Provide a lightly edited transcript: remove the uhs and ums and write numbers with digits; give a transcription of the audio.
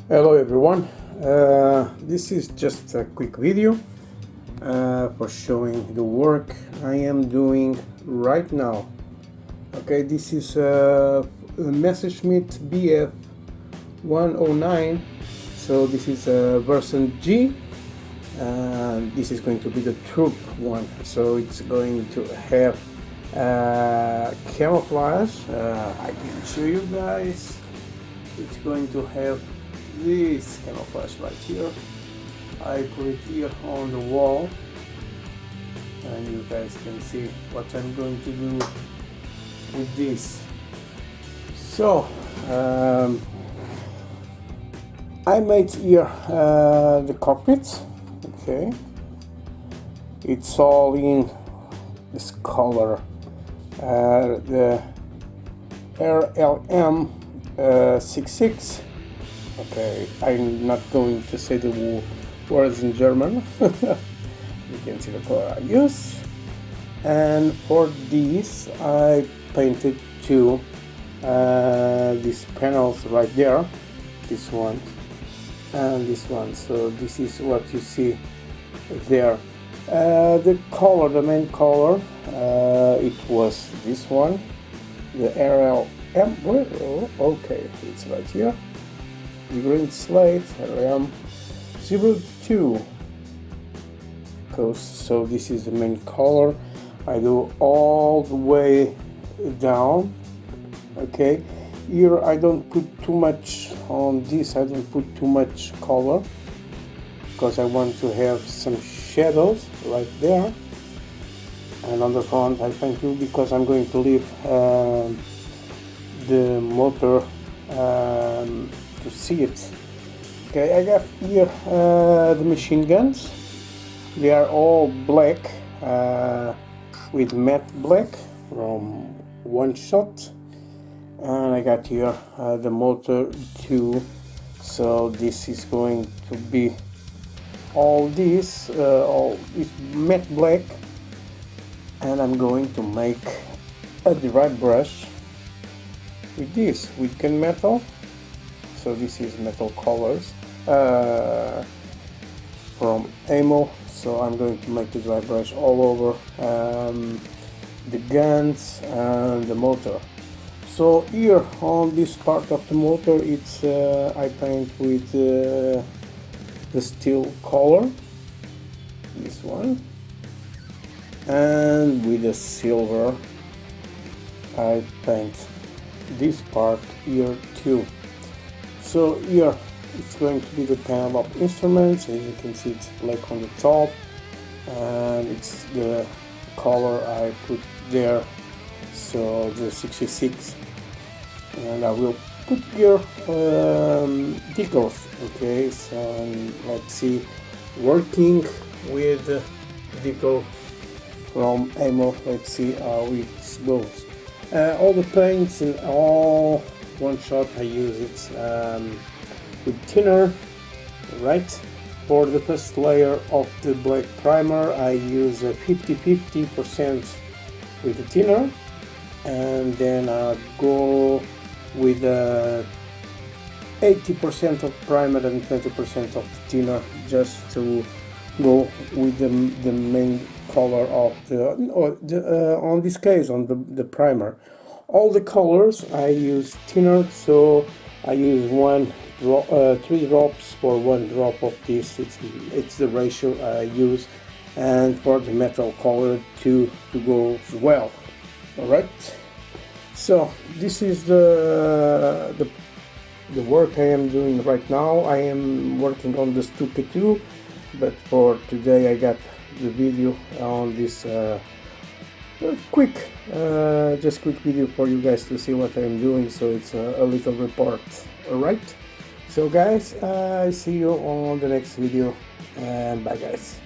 Hello everyone, this is just a quick video for showing the work I am doing right now. Okay, this is the Messerschmitt BF 109, so this is version G, and this is going to be the Trop one, so it's going to have camouflage. I can show you guys. It's going to have this camouflage right here. I put it here on the wall and you guys can see what I'm going to do with this. So I made here the cockpit. Okay, it's all in this color, the RLM 66. Okay, I'm not going to say the words in German. You can see the color I use. And for this, I painted two these panels right there, this one and this one. So this is what you see there. The color, the main color, it was this one, the RLM. Okay, it's right here. The green slate RAM 02 Costa. So this is the main color. I do all the way down. Okay, here I don't put too much on this. I don't put too much color because I want to have some shadows right there. And on the front I paint too because I'm going to leave the motor to see it. Okay, I got here the machine guns. They are all black with matte black from one shot, and I got here the motor too. So this is going to be all this matte black, and I'm going to make a dry brush with this with gunmetal. So this is metal colors from ammo. So I'm going to make the dry brush all over the guns and the motor. So here on this part of the motor, it's I paint with the steel color, this one, and with the silver I paint this part here too. So here it's going to be the panel of instruments. As you can see, it's black on the top, and it's the color I put there, so the 66. And I will put here decals. Okay, so let's see, working with decal from ammo. Let's see how it goes. All the paints in all one shot I use it with thinner, right? For the first layer of the black primer I use 50-50% with the thinner, and then I go with 80% of primer and 20% of the thinner, just to go with the main color of on this case on the primer. All the colors I use thinner, so I use 3 drops for 1 drop of this. It's the ratio I use, and for the metal color to go as well. All right. So this is the work I am doing right now. I am working on the Trumpeter, but for today I got the video on this quick video for you guys to see what I'm doing. So it's a little report. All right. So guys, I see you on the next video, and bye guys.